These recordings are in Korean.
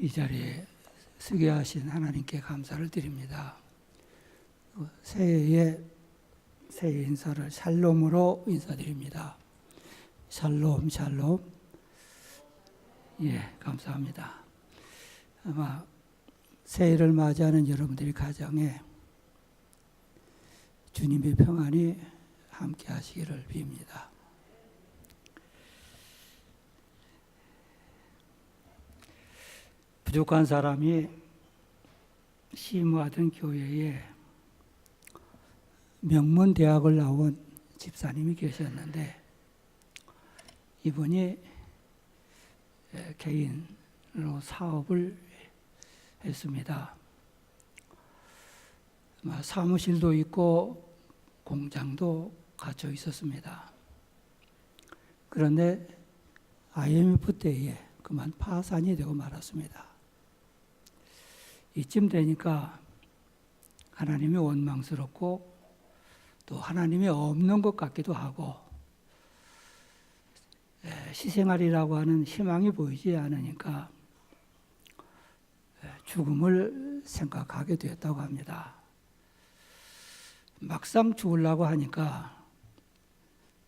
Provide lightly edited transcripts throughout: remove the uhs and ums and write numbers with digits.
이 자리에 서게 하신 하나님께 감사를 드립니다. 새해에 새해 인사를 샬롬으로 인사드립니다. 샬롬, 샬롬. 예, 감사합니다. 아마 새해를 맞이하는 여러분들의 가정에 주님의 평안이 함께 하시기를 빕니다. 부족한 사람이 심우하던 교회에 명문대학을 나온 집사님이 계셨는데 이분이 개인으로 사업을 했습니다. 사무실도 있고 공장도 갖춰 있었습니다. 그런데 IMF 때에 그만 파산이 되고 말았습니다. 이쯤 되니까 하나님이 원망스럽고 또 하나님이 없는 것 같기도 하고 시생활이라고 하는 희망이 보이지 않으니까 죽음을 생각하게 되었다고 합니다. 막상 죽으려고 하니까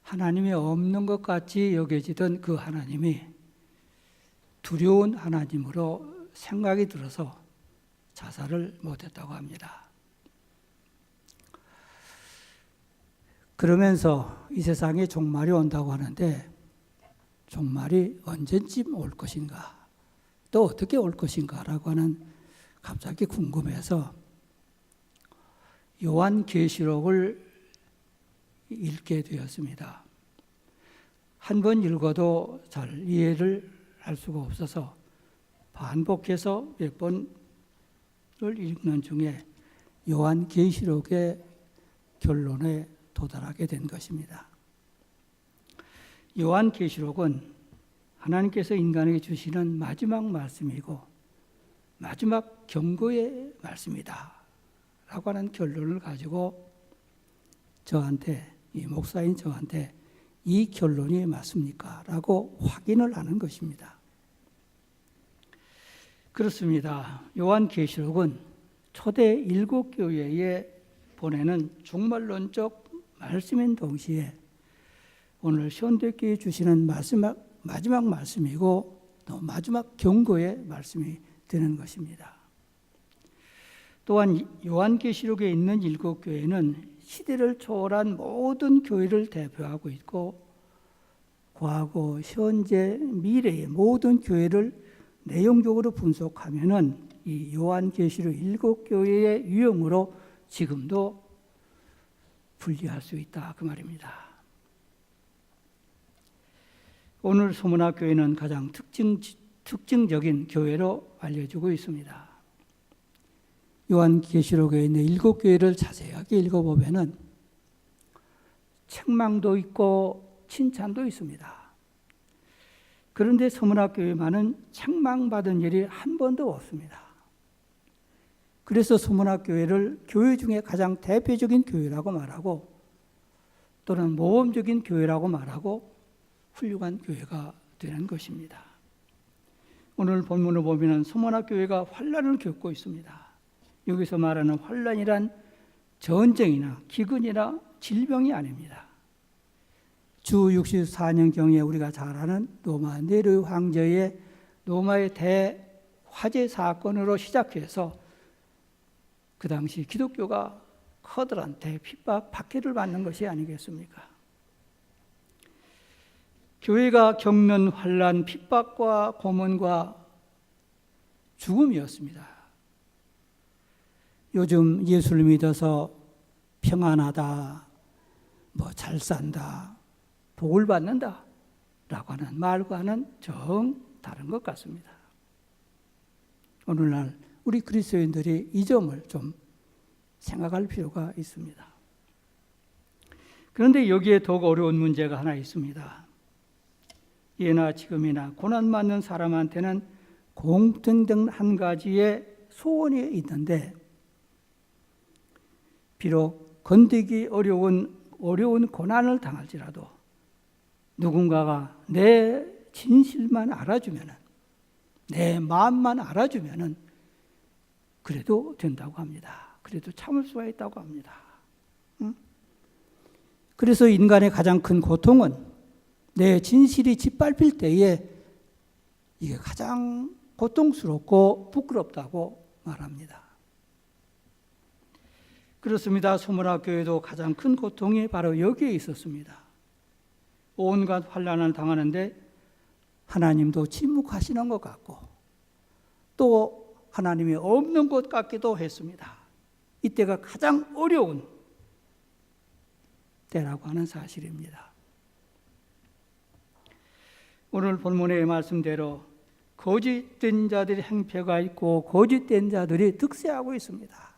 하나님이 없는 것 같이 여겨지던 그 하나님이 두려운 하나님으로 생각이 들어서 자살을 못했다고 합니다. 그러면서 이 세상에 종말이 온다고 하는데 종말이 언제쯤 올 것인가, 또 어떻게 올 것인가 라고 하는 갑자기 궁금해서 요한계시록을 읽게 되었습니다. 한 번 읽어도 잘 이해를 할 수가 없어서 반복해서 몇 번을 읽는 중에 요한계시록의 결론에 도달하게 된 것입니다. 요한계시록은 하나님께서 인간에게 주시는 마지막 말씀이고 마지막 경고의 말씀이다 라고 하는 결론을 가지고 저한테, 이 목사인 저한테 이 결론이 맞습니까? 라고 확인을 하는 것입니다. 그렇습니다. 요한계시록은 초대 7교회에 보내는 종말론적 말씀인 동시에 오늘 현대교회에 주시는 마지막 말씀이고 또 마지막 경고의 말씀이 되는 것입니다. 또한 요한계시록에 있는 7교회는 시대를 초월한 모든 교회를 대표하고 있고 과거, 현재, 미래의 모든 교회를 내용적으로 분석하면은 이 요한계시록 7교회의 유형으로 지금도 분리할 수 있다 그 말입니다. 오늘 소문학교회는 가장 특징적인 교회로 알려지고 있습니다. 요한계시록에 있는 7교회를 자세하게 읽어보면은 책망도 있고 칭찬도 있습니다. 그런데 소문학교회만은 책망받은 일이 한 번도 없습니다. 그래서 소문학교회를 교회 중에 가장 대표적인 교회라고 말하고 또는 모범적인 교회라고 말하고 훌륭한 교회가 되는 것입니다. 오늘 본문을 보면 소문학교회가 환난을 겪고 있습니다. 여기서 말하는 환난이란 전쟁이나 기근이나 질병이 아닙니다. 주 64년경에 우리가 잘 아는 로마 네로 황제의 로마의 대화재 사건으로 시작해서 그 당시 기독교가 커다란 대핍박, 박해를 받는 것이 아니겠습니까? 교회가 겪는 환난, 핍박과 고문과 죽음이었습니다. 요즘 예수를 믿어서 평안하다, 잘 산다, 복을 받는다 라고 하는 말과는 정 다른 것 같습니다. 오늘날 우리 그리스도인들이 이 점을 좀 생각할 필요가 있습니다. 그런데 여기에 더욱 어려운 문제가 하나 있습니다. 예나 지금이나 고난받는 사람한테는 공통된 한 가지의 소원이 있는데 비록 건드기 어려운 고난을 당할지라도 누군가가 내 진실만 알아주면 내 마음만 알아주면은 그래도 된다고 합니다. 그래도 참을 수가 있다고 합니다. 그래서 인간의 가장 큰 고통은 내 진실이 짓밟힐 때에 이게 가장 고통스럽고 부끄럽다고 말합니다. 그렇습니다. 소문화 교회도 가장 큰 고통이 바로 여기에 있었습니다. 온갖 환난을 당하는데 하나님도 침묵하시는 것 같고 또 하나님이 없는 것 같기도 했습니다. 이때가 가장 어려운 때라고 하는 사실입니다. 오늘 본문의 말씀대로 거짓된 자들의 행패가 있고 거짓된 자들이 득세하고 있습니다.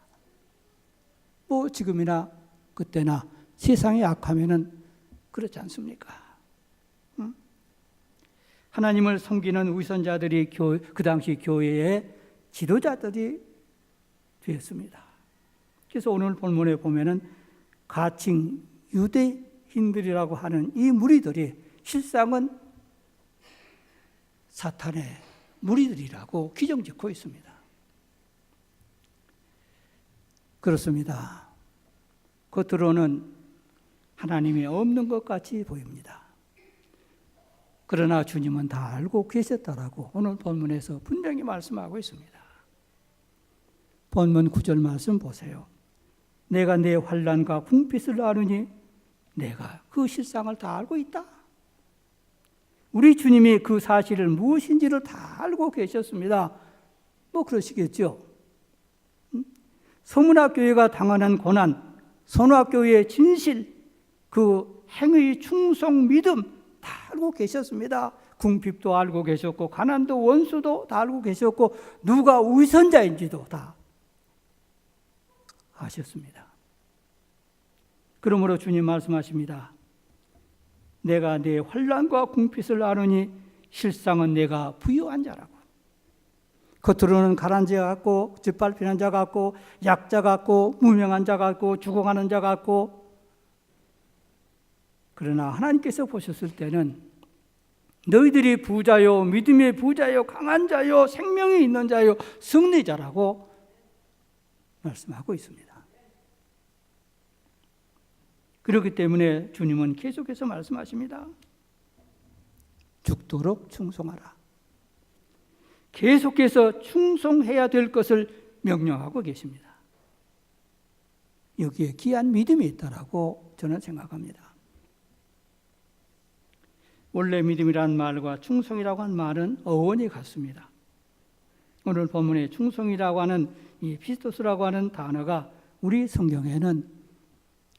뭐 지금이나 그때나 세상이 악하면은 그렇지 않습니까? 하나님을 섬기는 위선자들이 그 당시 교회의 지도자들이 되었습니다. 그래서 오늘 본문에 보면은 가칭 유대인들이라고 하는 이 무리들이 실상은 사탄의 무리들이라고 규정짓고 있습니다. 그렇습니다. 겉으로는 하나님이 없는 것 같이 보입니다. 그러나 주님은 다 알고 계셨다라고 오늘 본문에서 분명히 말씀하고 있습니다. 본문 9절 말씀 보세요. 내가 내 환난과 궁핍을 아느니 내가 그 실상을 다 알고 있다. 우리 주님이 그 사실을 무엇인지를 다 알고 계셨습니다. 뭐 그러시겠죠. 서문학교회가 당하는 고난, 선화교회의 진실, 그 행의 충성 믿음 다 알고 계셨습니다. 궁핍도 알고 계셨고 가난도 원수도 다 알고 계셨고 누가 위선자인지도 다 아셨습니다. 그러므로 주님 말씀하십니다. 내가 내 환난과 궁핍을 아느니 실상은 내가 부유한 자라고. 겉으로는 가난한 자 같고 짓밟히는 자 같고 약자 같고 무명한 자 같고 죽어가는 자 같고 그러나 하나님께서 보셨을 때는 너희들이 부자요 믿음의 부자요 강한 자요 생명이 있는 자요 승리자라고 말씀하고 있습니다. 그렇기 때문에 주님은 계속해서 말씀하십니다. 죽도록 충성하라. 계속해서 충성해야 될 것을 명령하고 계십니다. 여기에 귀한 믿음이 있다라고 저는 생각합니다. 원래 믿음이라는 말과 충성이라고 하는 말은 어원이 같습니다. 오늘 본문에 충성이라고 하는 이 피스토스라고 하는 단어가 우리 성경에는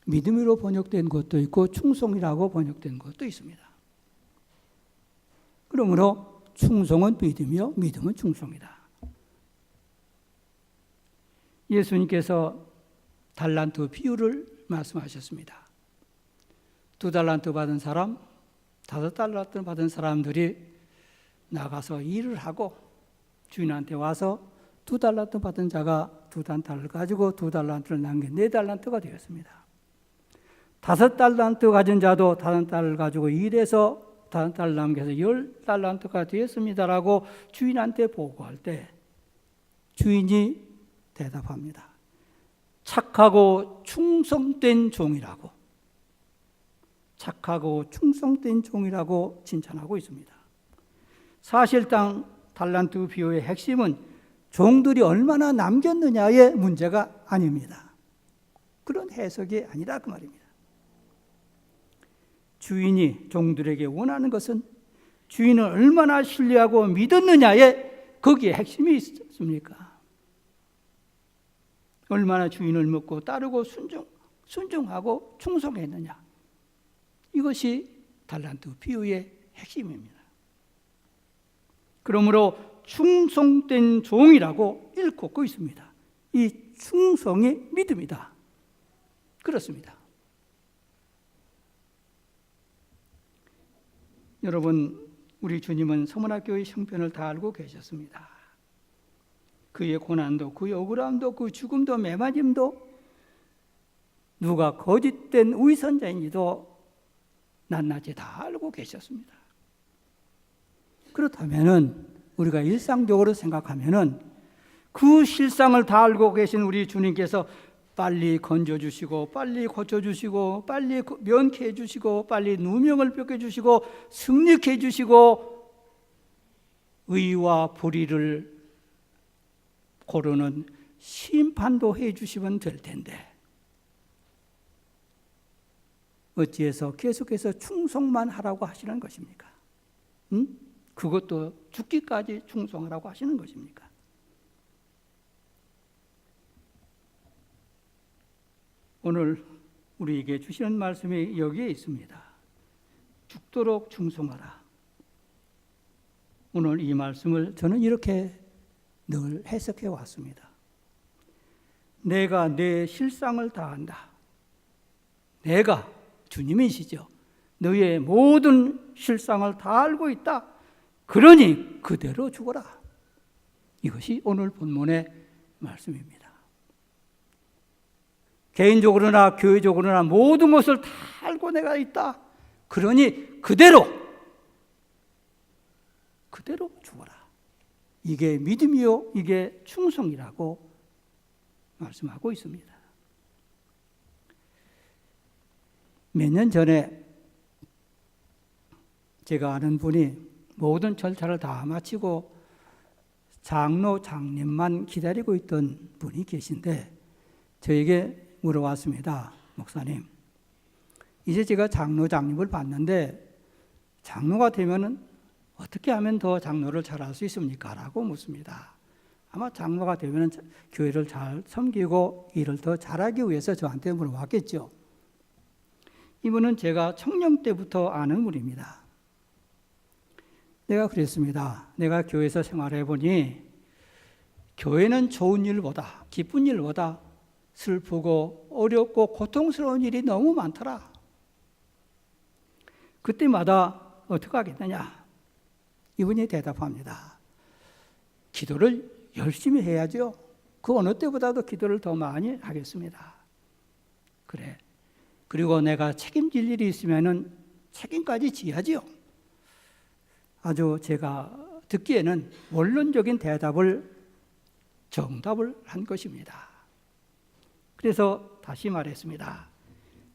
믿음으로 번역된 것도 있고 충성이라고 번역된 것도 있습니다. 그러므로 충성은 믿음이요 믿음은 충성이다. 예수님께서 달란트 비유를 말씀하셨습니다. 2달란트 받은 사람, 5달란트 받은 사람들이 나가서 일을 하고 주인한테 와서 2달란트 받은 자가 2달란트를 가지고 2달란트를 남긴 4달란트가 되었습니다. 5달란트 가진 자도 5달란트를 가지고 일해서 5달란트를 남겨서 10달란트가 되었습니다라고 주인한테 보고할 때 주인이 대답합니다. 착하고 충성된 종이라고. 착하고 충성된 종이라고 칭찬하고 있습니다. 사실상 달란트 비유의 핵심은 종들이 얼마나 남겼느냐의 문제가 아닙니다. 그런 해석이 아니라 그 말입니다. 주인이 종들에게 원하는 것은 주인을 얼마나 신뢰하고 믿었느냐에 거기에 핵심이 있습니까? 얼마나 주인을 믿고 따르고 순종하고 충성했느냐. 이것이 달란트 비유의 핵심입니다. 그러므로 충성된 종이라고 일컫고 있습니다. 이 충성이 믿음이다. 그렇습니다. 여러분, 우리 주님은 서문학교의 형편을 다 알고 계셨습니다. 그의 고난도, 그의 억울함도, 그 죽음도, 매맞음도, 누가 거짓된 위선자인지도 낱낱이 다 알고 계셨습니다. 그렇다면은 우리가 일상적으로 생각하면은 그 실상을 다 알고 계신 우리 주님께서 빨리 건져주시고 빨리 고쳐주시고 빨리 면케해 주시고 빨리 누명을 벗겨주시고 승리케 해주시고 의와 불의를 고르는 심판도 해주시면 될 텐데 어찌해서 계속해서 충성만 하라고 하시는 것입니까? 그것도 죽기까지 충성하라고 하시는 것입니까? 오늘 우리에게 주시는 말씀이 여기에 있습니다. 죽도록 충성하라. 오늘 이 말씀을 저는 이렇게 늘 해석해 왔습니다. 내가 내 실상을 다한다. 내가 주님이시죠. 너의 모든 실상을 다 알고 있다. 그러니 그대로 죽어라. 이것이 오늘 본문의 말씀입니다. 개인적으로나 교회적으로나 모든 것을 다 알고 내가 있다. 그러니 그대로 죽어라. 이게 믿음이요, 이게 충성이라고 말씀하고 있습니다. 몇 년 전에 제가 아는 분이 모든 절차를 다 마치고 장로, 장님만 기다리고 있던 분이 계신데 저에게 물어왔습니다. 목사님, 이제 제가 장로, 장님을 봤는데 장로가 되면 어떻게 하면 더 장로를 잘할 수 있습니까? 라고 묻습니다. 아마 장로가 되면 교회를 잘 섬기고 일을 더 잘하기 위해서 저한테 물어봤겠죠. 이분은 제가 청년 때부터 아는 분입니다. 내가 그랬습니다. 내가 교회에서 생활해 보니 교회는 좋은 일보다, 기쁜 일보다 슬프고 어렵고 고통스러운 일이 너무 많더라. 그때마다 어떻게 하겠느냐? 이분이 대답합니다. 기도를 열심히 해야죠. 그 어느 때보다도 기도를 더 많이 하겠습니다. 그래. 그리고 내가 책임질 일이 있으면은 책임까지 지야지요. 아주 제가 듣기에는 원론적인 정답을 한 것입니다. 그래서 다시 말했습니다.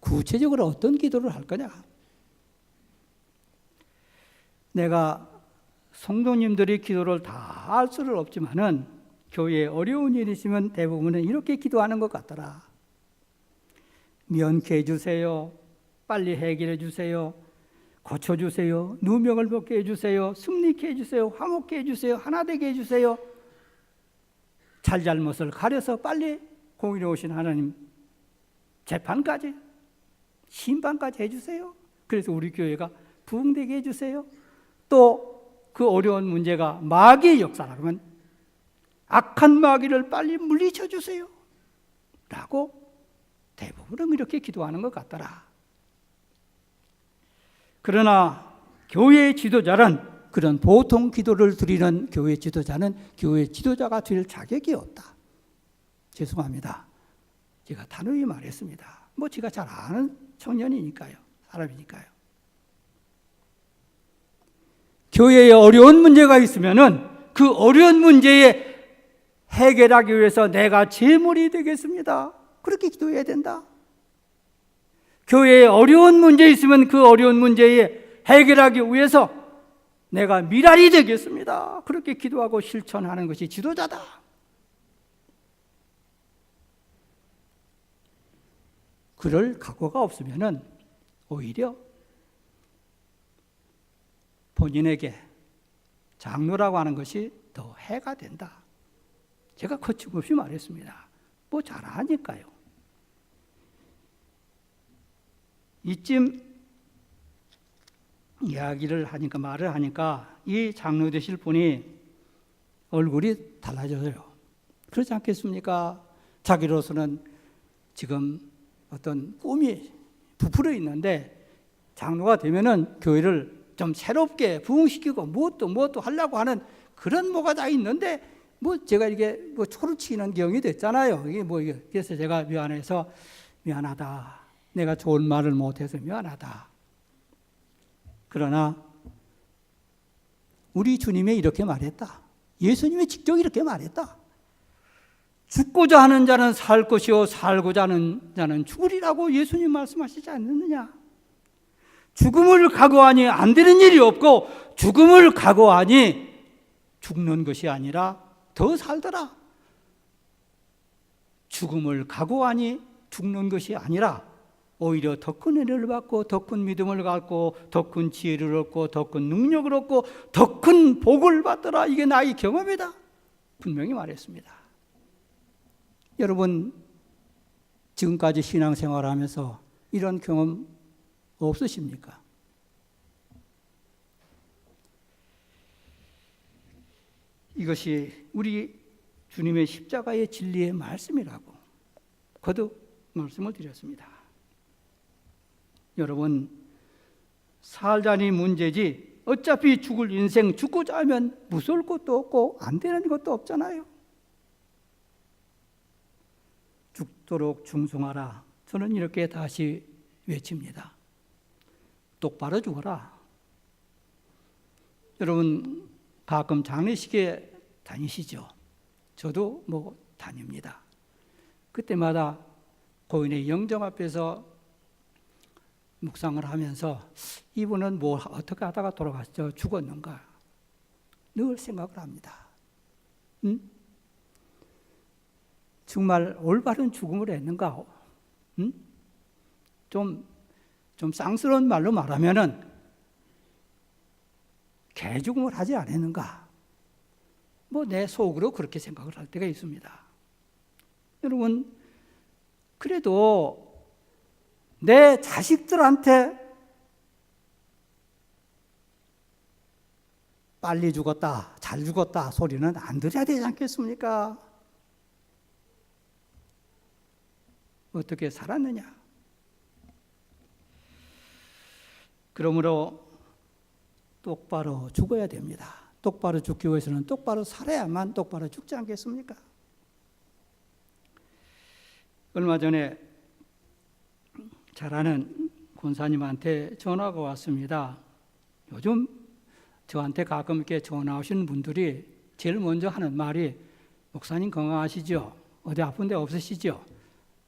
구체적으로 어떤 기도를 할 거냐? 내가 성도님들이 기도를 다 할 수는 없지만은 교회에 어려운 일이 있으면 대부분은 이렇게 기도하는 것 같더라. 면케해 주세요. 빨리 해결해 주세요. 고쳐주세요. 누명을 벗게 해주세요. 승리케 해주세요. 화목케 해주세요. 하나 되게 해주세요. 잘잘못을 가려서 빨리 공의로우신 하나님 재판까지 심판까지 해주세요. 그래서 우리 교회가 부흥되게 해주세요. 또 그 어려운 문제가 마귀의 역사라면 악한 마귀를 빨리 물리쳐 주세요. 라고 대부분은 이렇게 기도하는 것 같더라. 그러나 교회의 지도자는 그런 보통 기도를 드리는 교회 지도자는 교회 지도자가 될 자격이 없다. 죄송합니다. 제가 단호히 말했습니다. 제가 잘 아는 청년이니까요. 사람이니까요. 교회에 어려운 문제가 있으면은 그 어려운 문제에 해결하기 위해서 내가 제물이 되겠습니다. 그렇게 기도해야 된다. 교회에 어려운 문제 있으면 그 어려운 문제에 해결하기 위해서 내가 미랄이 되겠습니다. 그렇게 기도하고 실천하는 것이 지도자다. 그럴 각오가 없으면은 오히려 본인에게 장로라고 하는 것이 더 해가 된다. 제가 거침없이 말했습니다. 잘하니까요. 이쯤 이야기를 하니까 말을 하니까 이 장로 되실 분이 얼굴이 달라져요. 그렇지 않겠습니까? 자기로서는 지금 어떤 꿈이 부풀어 있는데 장로가 되면은 교회를 좀 새롭게 부흥시키고 무엇도 하려고 하는 그런 뭐가 다 있는데 제가 이게 초를 치는 경이 됐잖아요. 이게 그래서 제가 미안하다. 내가 좋은 말을 못해서 미안하다. 그러나 우리 주님이 이렇게 말했다. 예수님이 직접 이렇게 말했다. 죽고자 하는 자는 살 것이요 살고자 하는 자는 죽으리라고 예수님 말씀하시지 않느냐. 죽음을 각오하니 안 되는 일이 없고 죽음을 각오하니 죽는 것이 아니라 더 살더라. 죽음을 각오하니 죽는 것이 아니라 오히려 더 큰 은혜를 받고 더 큰 믿음을 갖고 더 큰 지혜를 얻고 더 큰 능력을 얻고 더 큰 복을 받더라. 이게 나의 경험이다. 분명히 말했습니다. 여러분 지금까지 신앙생활하면서 이런 경험 없으십니까? 이것이 우리 주님의 십자가의 진리의 말씀이라고 거듭 말씀을 드렸습니다. 여러분 살자니 문제지 어차피 죽을 인생 죽고자 하면 무서울 것도 없고 안 되는 것도 없잖아요. 죽도록 충성하라. 저는 이렇게 다시 외칩니다. 똑바로 죽어라. 여러분 가끔 장례식에 다니시죠? 저도 다닙니다. 그때마다 고인의 영정 앞에서 묵상을 하면서 이분은 어떻게 하다가 돌아갔죠? 죽었는가? 늘 생각을 합니다. 정말 올바른 죽음을 했는가? 좀 쌍스러운 말로 말하면은 개죽음을 하지 않았는가? 내 속으로 그렇게 생각을 할 때가 있습니다. 여러분, 그래도 내 자식들한테 빨리 죽었다, 잘 죽었다 소리는 안 들어야 되지 않겠습니까? 어떻게 살았느냐? 그러므로 똑바로 죽어야 됩니다. 똑바로 죽기 위해서는 똑바로 살아야만 똑바로 죽지 않겠습니까? 얼마 전에 잘 아는 권사님한테 전화가 왔습니다. 요즘 저한테 가끔 이렇게 전화 오시는 분들이 제일 먼저 하는 말이 목사님 건강하시죠? 어디 아픈 데 없으시죠?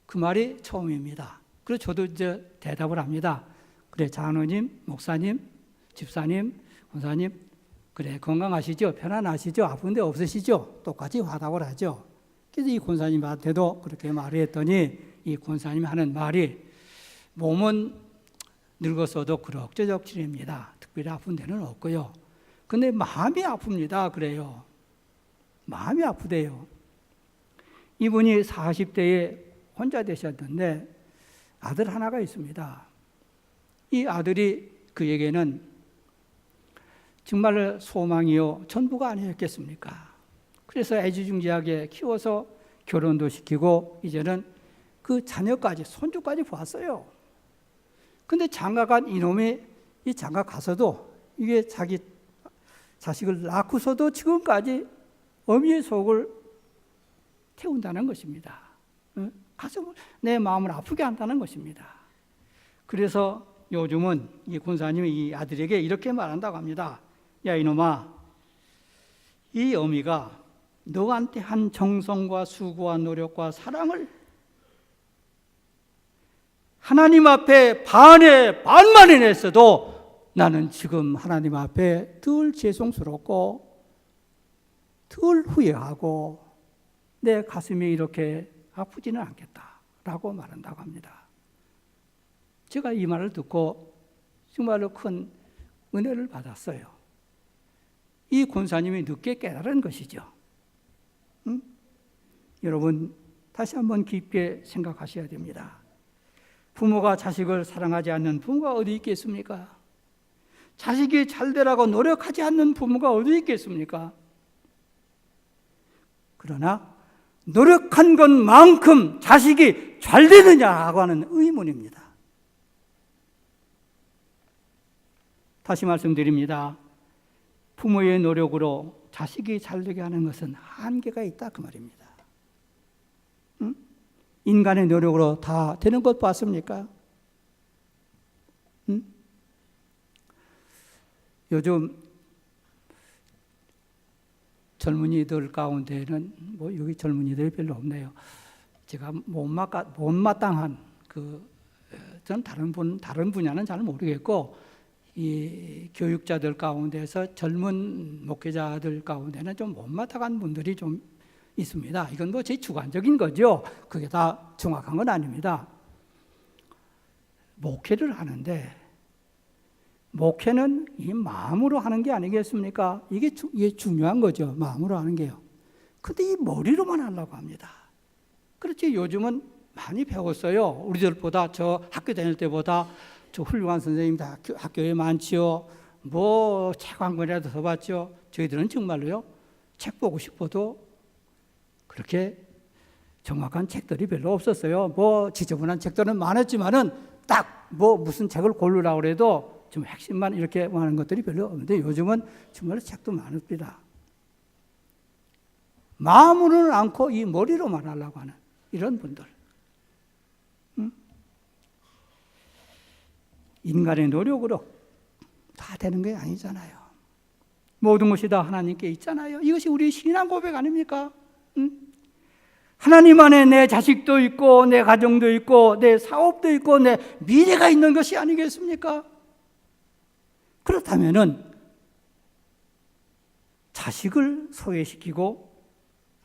그 말이 처음입니다. 그래서 저도 이제 대답을 합니다. 그래, 장로님, 목사님, 집사님, 권사님, 그래, 건강하시죠? 편안하시죠? 아픈 데 없으시죠? 똑같이 화답을 하죠. 그래서 이 권사님한테도 그렇게 말을 했더니 이 권사님이 하는 말이 몸은 늙었어도 그럭저럭 지냅니다. 특별히 아픈 데는 없고요. 근데 마음이 아픕니다. 그래요. 마음이 아프대요. 이분이 40대에 혼자 되셨는데 아들 하나가 있습니다. 이 아들이 그에게는 정말 소망이요 전부가 아니었겠습니까? 그래서 애지중지하게 키워서 결혼도 시키고 이제는 그 자녀까지 손주까지 보았어요. 근데 장가간 이놈이 이 장가 가서도 이게 자기 자식을 낳고서도 지금까지 어미의 속을 태운다는 것입니다. 가슴을 내 마음을 아프게 한다는 것입니다. 그래서 요즘은 이 권사님이 이 아들에게 이렇게 말한다고 합니다. 야 이놈아, 이 어미가 너한테 한 정성과 수고와 노력과 사랑을 하나님 앞에 반에 반만이 냈어도 나는 지금 하나님 앞에 덜 죄송스럽고 덜 후회하고 내 가슴이 이렇게 아프지는 않겠다라고 말한다고 합니다. 제가 이 말을 듣고 정말로 큰 은혜를 받았어요. 이 권사님이 늦게 깨달은 것이죠. 여러분 다시 한번 깊게 생각하셔야 됩니다. 부모가 자식을 사랑하지 않는 부모가 어디 있겠습니까? 자식이 잘 되라고 노력하지 않는 부모가 어디 있겠습니까? 그러나 노력한 것만큼 자식이 잘 되느냐고 하는 의문입니다. 다시 말씀드립니다. 부모의 노력으로 자식이 잘 되게 하는 것은 한계가 있다 그 말입니다. 인간의 노력으로 다 되는 것 봤습니까? 요즘 젊은이들 가운데는 뭐 여기 젊은이들이 별로 없네요. 제가 못마땅한 전 다른 분야는 잘 모르겠고 이 교육자들 가운데서 젊은 목회자들 가운데는 좀 못마땅한 분들이 좀 있습니다. 이건 뭐 제 주관적인 거죠. 그게 다 정확한 건 아닙니다. 목회를 하는데 목회는 이 마음으로 하는 게 아니겠습니까? 이게 중요한 거죠. 마음으로 하는 게요. 근데 이 머리로만 하려고 합니다. 그렇지, 요즘은 많이 배웠어요. 우리들보다, 저 학교 다닐 때보다 저 훌륭한 선생님들 학교에 많지요. 뭐 책 한 권이라도 더 봤죠. 저희들은 정말로요, 책 보고 싶어도 그렇게 정확한 책들이 별로 없었어요. 뭐 지저분한 책들은 많았지만은 딱 뭐 무슨 책을 고르라고 해도 좀 핵심만 이렇게 하는 것들이 별로 없는데 요즘은 정말 책도 많습니다. 마음으로는 않고 이 머리로만 하려고 하는 이런 분들. 인간의 노력으로 다 되는 게 아니잖아요. 모든 것이 다 하나님께 있잖아요. 이것이 우리 신앙 고백 아닙니까? 하나님 안에 내 자식도 있고 내 가정도 있고 내 사업도 있고 내 미래가 있는 것이 아니겠습니까? 그렇다면은 자식을 소외시키고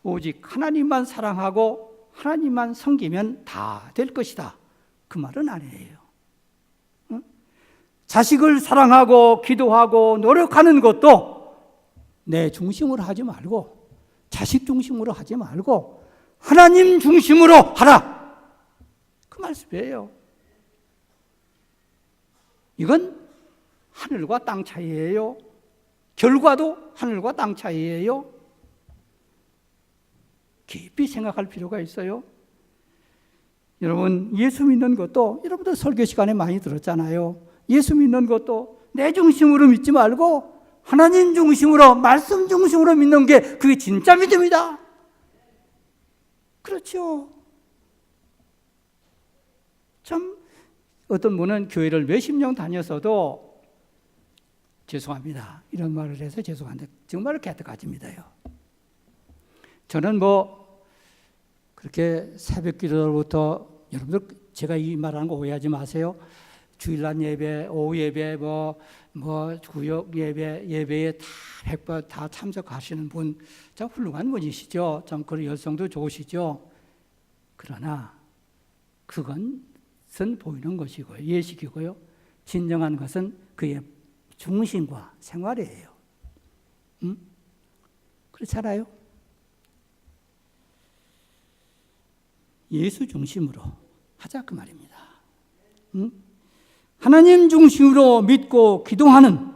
오직 하나님만 사랑하고 하나님만 섬기면 다 될 것이다, 그 말은 아니에요. 자식을 사랑하고 기도하고 노력하는 것도 내 중심으로 하지 말고 자식 중심으로 하지 말고 하나님 중심으로 하라, 그 말씀이에요. 이건 하늘과 땅 차이예요. 결과도 하늘과 땅 차이예요. 깊이 생각할 필요가 있어요. 여러분, 예수 믿는 것도 여러분들 설교 시간에 많이 들었잖아요. 예수 믿는 것도 내 중심으로 믿지 말고 하나님 중심으로, 말씀 중심으로 믿는 게 그게 진짜 믿음이다. 그렇죠. 참 어떤 분은 교회를 몇십 년 다녔어도, 죄송합니다, 이런 말을 해서 죄송한데 정말 개떡같습니다요. 저는 뭐 그렇게 새벽 기도부터, 여러분들 제가 이 말하는 거 오해하지 마세요. 주일날 예배, 오후 예배, 뭐 구역 예배에 다 100번 다 참석하시는 분, 참 훌륭한 분이시죠. 참 그 열성도 좋으시죠. 그러나 그것은 보이는 것이고요, 예식이고요. 진정한 것은 그의 중심과 생활이에요. 그렇잖아요. 예수 중심으로 하자, 그 말입니다. 하나님 중심으로 믿고 기도하는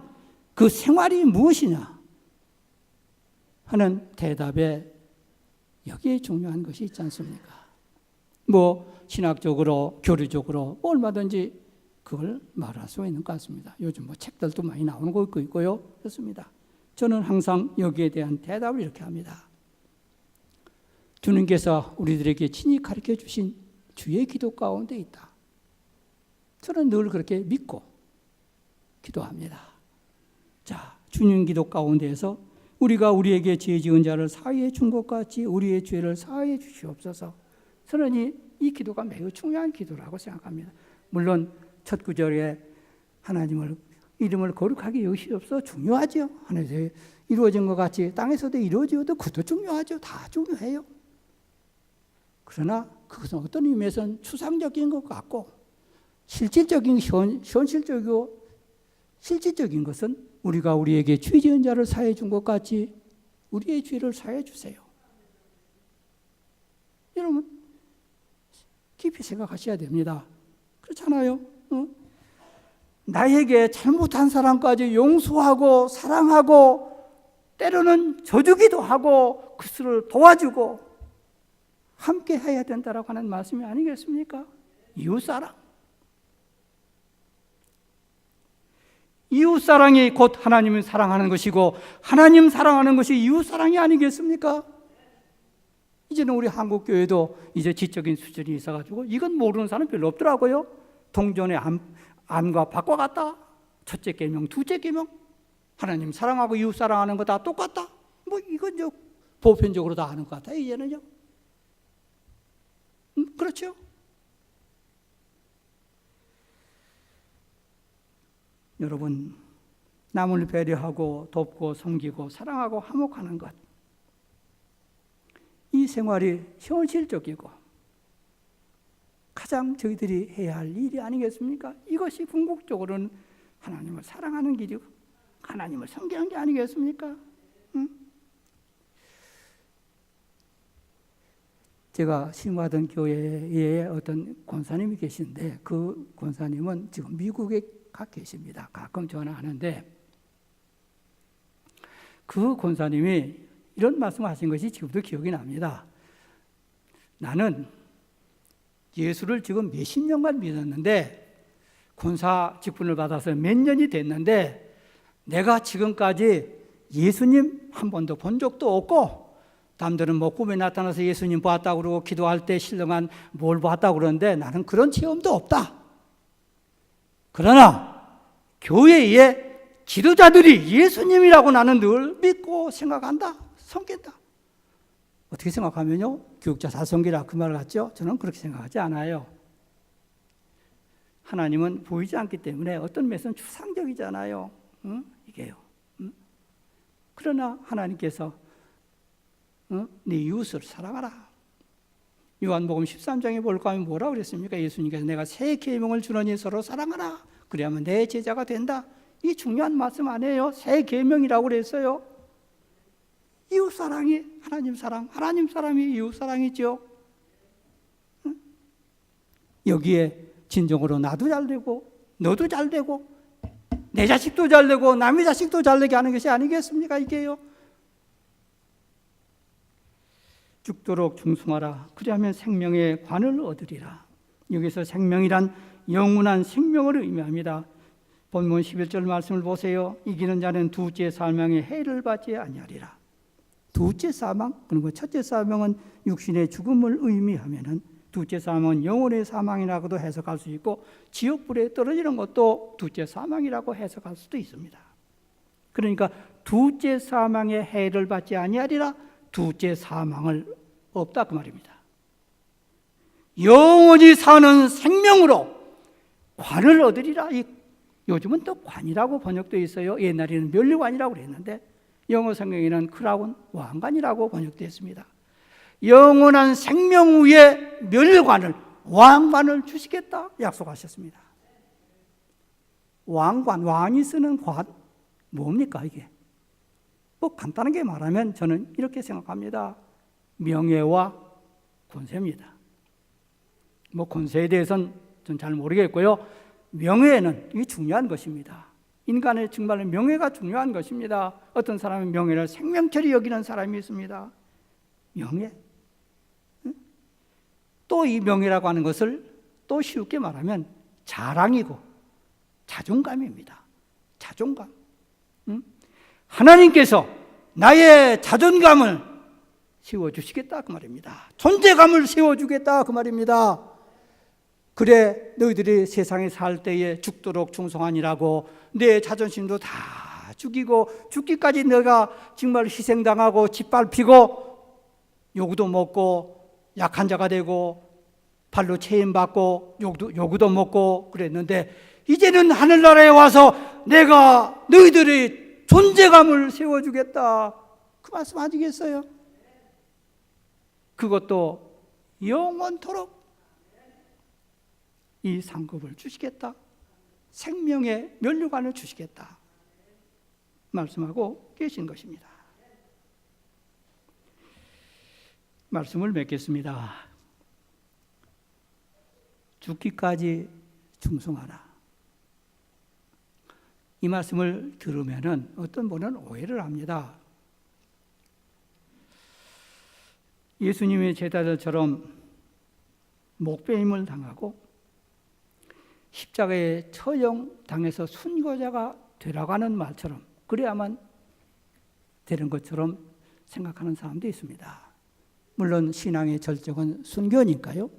그 생활이 무엇이냐 하는 대답에 여기에 중요한 것이 있지 않습니까? 뭐 신학적으로, 교리적으로 얼마든지 그걸 말할 수 있는 것 같습니다. 요즘 뭐 책들도 많이 나오는 거 있고요. 그렇습니다. 저는 항상 여기에 대한 대답을 이렇게 합니다. 주님께서 우리들에게 친히 가르쳐 주신 주의 기도 가운데 있다. 저는 늘 그렇게 믿고 기도합니다. 자, 주님 기도 가운데에서 우리가 우리에게 죄 지은 자를 사하여 준 것 같이 우리의 죄를 사하여 주시옵소서. 저는 이 기도가 매우 중요한 기도라고 생각합니다. 물론 첫 구절에 하나님을 이름을 거룩하게 여기시옵소서 중요하죠. 하늘에서 이루어진 것 같이 땅에서도 이루어지어도 그것도 중요하죠. 다 중요해요. 그러나 그것은 어떤 의미에서는 추상적인 것 같고 실질적인, 현실적이고 실질적인 것은 우리가 우리에게 죄 지은 자를 사해 준 것 같이 우리의 죄를 사해 주세요. 여러분 깊이 생각하셔야 됩니다. 그렇잖아요. 나에게 잘못한 사람까지 용서하고 사랑하고 때로는 져주기도 하고 그들을 도와주고 함께 해야 된다라고 하는 말씀이 아니겠습니까? 이웃사랑. 이웃사랑이 곧 하나님을 사랑하는 것이고 하나님 사랑하는 것이 이웃사랑이 아니겠습니까? 이제는 우리 한국교회도 이제 지적인 수준이 있어가지고 이건 모르는 사람 별로 없더라고요. 동전의 안과 밖과 같다. 첫째 계명, 둘째 계명. 하나님 사랑하고 이웃 사랑하는 거 다 똑같다. 뭐 이건 저 보편적으로 다 아는 것 같아요, 이제는요. 그렇죠? 여러분, 남을 배려하고 돕고 섬기고 사랑하고 화목하는 것, 이 생활이 현실적이고 가장 저희들이 해야 할 일이 아니겠습니까? 이것이 궁극적으로는 하나님을 사랑하는 길이고 하나님을 섬기는 게 아니겠습니까? 제가 신고하던 교회에 어떤 권사님이 계신데 그 권사님은 지금 미국에 가 계십니다. 가끔 전화하는데 그 권사님이 이런 말씀을 하신 것이 지금도 기억이 납니다. 나는 예수를 지금 몇십 년간 믿었는데 권사 직분을 받아서 몇 년이 됐는데 내가 지금까지 예수님 한 번도 본 적도 없고 남들은 뭐 꿈에 나타나서 예수님 보았다고 그러고 기도할 때 신령한 뭘 보았다고 그러는데 나는 그런 체험도 없다. 그러나 교회에 지도자들이 예수님이라고 나는 늘 믿고 생각한다. 섬긴다. 어떻게 생각하면요? 교육자 잘 섬기라 그 말 같죠? 저는 그렇게 생각하지 않아요. 하나님은 보이지 않기 때문에 어떤 면에서는 추상적이잖아요. 이게요. 그러나 하나님께서 네 이웃을 사랑하라. 요한복음 13장에 볼까 하면 뭐라고 그랬습니까? 예수님께서 내가 새 계명을 주노니 서로 사랑하라. 그래야만 내 제자가 된다. 이 중요한 말씀 아니에요. 새 계명이라고 그랬어요. 이웃 사랑이 하나님 사랑, 하나님 사랑이 이웃 사랑이죠. 여기에 진정으로 나도 잘 되고 너도 잘 되고 내 자식도 잘 되고 남의 자식도 잘 되게 하는 것이 아니겠습니까? 이게요. 죽도록 충성하라. 그리하면 생명의 관을 얻으리라. 여기서 생명이란 영원한 생명을 의미합니다. 본문 11절 말씀을 보세요. 이기는 자는 두째 사망의 해를 받지 아니하리라. 두째 사망, 그리고 첫째 사망은 육신의 죽음을 의미하면은 두째 사망은 영혼의 사망이라고도 해석할 수 있고 지옥불에 떨어지는 것도 두째 사망이라고 해석할 수도 있습니다. 그러니까 두째 사망의 해를 받지 아니하리라. 두째 사망을 없다 그 말입니다. 영원히 사는 생명으로 관을 얻으리라. 요즘은 또 관이라고 번역되어 있어요. 옛날에는 면류관이라고 그랬는데 영어 성경에는 크라운, 왕관이라고 번역되었습니다. 영원한 생명 위에 면류관을, 왕관을 주시겠다 약속하셨습니다. 왕관, 왕이 쓰는 관, 뭡니까 이게? 뭐 간단하게 말하면 저는 이렇게 생각합니다. 명예와 권세입니다. 뭐 권세에 대해서는 전 잘 모르겠고요. 명예는 이게 중요한 것입니다. 인간의 정말 명예가 중요한 것입니다. 어떤 사람은 명예를 생명처리 여기는 사람이 있습니다. 명예. 또 이 명예라고 하는 것을 또 쉽게 말하면 자랑이고 자존감입니다. 자존감. 하나님께서 나의 자존감을 세워주시겠다 그 말입니다. 존재감을 세워주겠다 그 말입니다. 그래 너희들이 세상에 살 때에 죽도록 충성하니라고 내 자존심도 다 죽이고 죽기까지 내가 정말 희생당하고 짓밟히고 요구도 먹고 약한 자가 되고 발로 체인받고 요구도 먹고 그랬는데 이제는 하늘나라에 와서 내가 너희들의 존재감을 세워주겠다 그 말씀 아시겠어요? 그것도 영원토록 이 상급을 주시겠다. 생명의 면류관을 주시겠다. 말씀하고 계신 것입니다. 말씀을 맺겠습니다. 죽기까지 충성하라. 이 말씀을 들으면은 어떤 분은 오해를 합니다. 예수님의 제자들처럼 목배임을 당하고 십자가에 처형당해서 순교자가 되라고 하는 말처럼 그래야만 되는 것처럼 생각하는 사람도 있습니다. 물론 신앙의 절정은 순교니까요.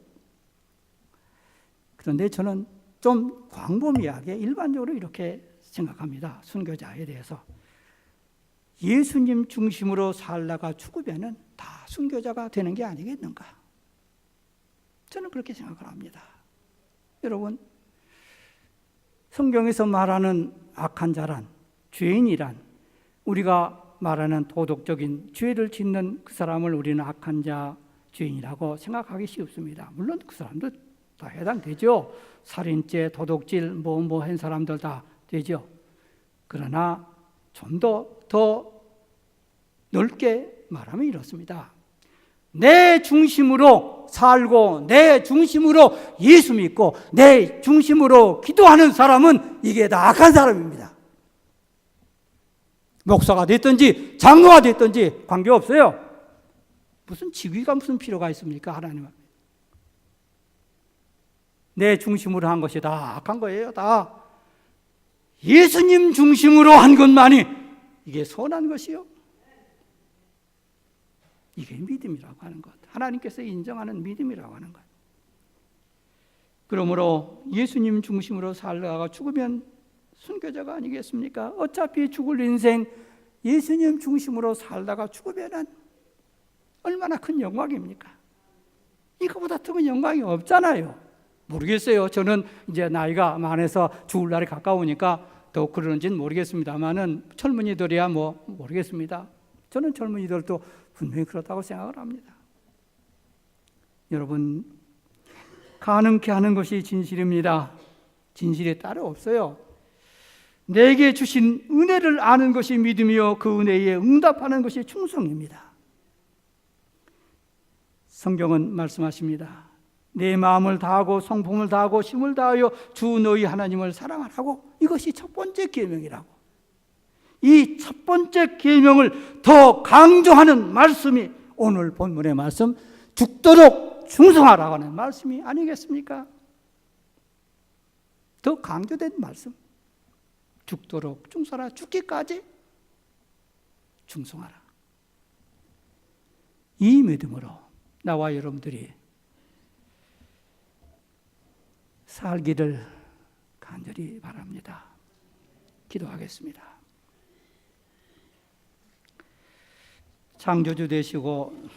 그런데 저는 좀 광범위하게 일반적으로 이렇게 생각합니다. 순교자에 대해서. 예수님 중심으로 살다가 죽으면은 다 순교자가 되는 게 아니겠는가? 저는 그렇게 생각을 합니다. 여러분, 성경에서 말하는 악한 자란, 죄인이란, 우리가 말하는 도덕적인 죄를 짓는 그 사람을 우리는 악한 자, 죄인이라고 생각하기 쉽습니다. 물론 그 사람도 다 해당되죠. 살인죄, 도둑질, 뭐 한 사람들 다 되죠. 그러나 좀 더 넓게 말하면 이렇습니다. 내 중심으로 살고 내 중심으로 예수 믿고 내 중심으로 기도하는 사람은 이게 다 악한 사람입니다. 목사가 됐든지 장로가 됐든지 관계없어요. 무슨 직위가 무슨 필요가 있습니까? 하나님은 내 중심으로 한 것이 다 악한 거예요. 다 예수님 중심으로 한 것만이 이게 선한 것이요. 이게 믿음이라고 하는 것. 하나님께서 인정하는 믿음이라고 하는 것. 그러므로 예수님 중심으로 살다가 죽으면 순교자가 아니겠습니까? 어차피 죽을 인생 예수님 중심으로 살다가 죽으면 얼마나 큰 영광입니까? 이거보다 더 큰 영광이 없잖아요. 모르겠어요. 저는 이제 나이가 많아서 죽을 날이 가까우니까 더 그러는지는 모르겠습니다만은 젊은이들이야 뭐 모르겠습니다. 저는 젊은이들도 분명히 그렇다고 생각을 합니다. 여러분, 가능케 하는 것이 진실입니다. 진실이 따로 없어요. 내게 주신 은혜를 아는 것이 믿음이요 그 은혜에 응답하는 것이 충성입니다. 성경은 말씀하십니다. 내 마음을 다하고 성품을 다하고 힘을 다하여 주 너희 하나님을 사랑하라고. 이것이 첫 번째 계명이라고. 이 첫 번째 계명을 더 강조하는 말씀이 오늘 본문의 말씀, 죽도록 충성하라고 하는 말씀이 아니겠습니까? 더 강조된 말씀. 죽도록 충성하라. 죽기까지 충성하라. 이 믿음으로 나와 여러분들이 살기를 간절히 바랍니다. 기도하겠습니다. 창조주 되시고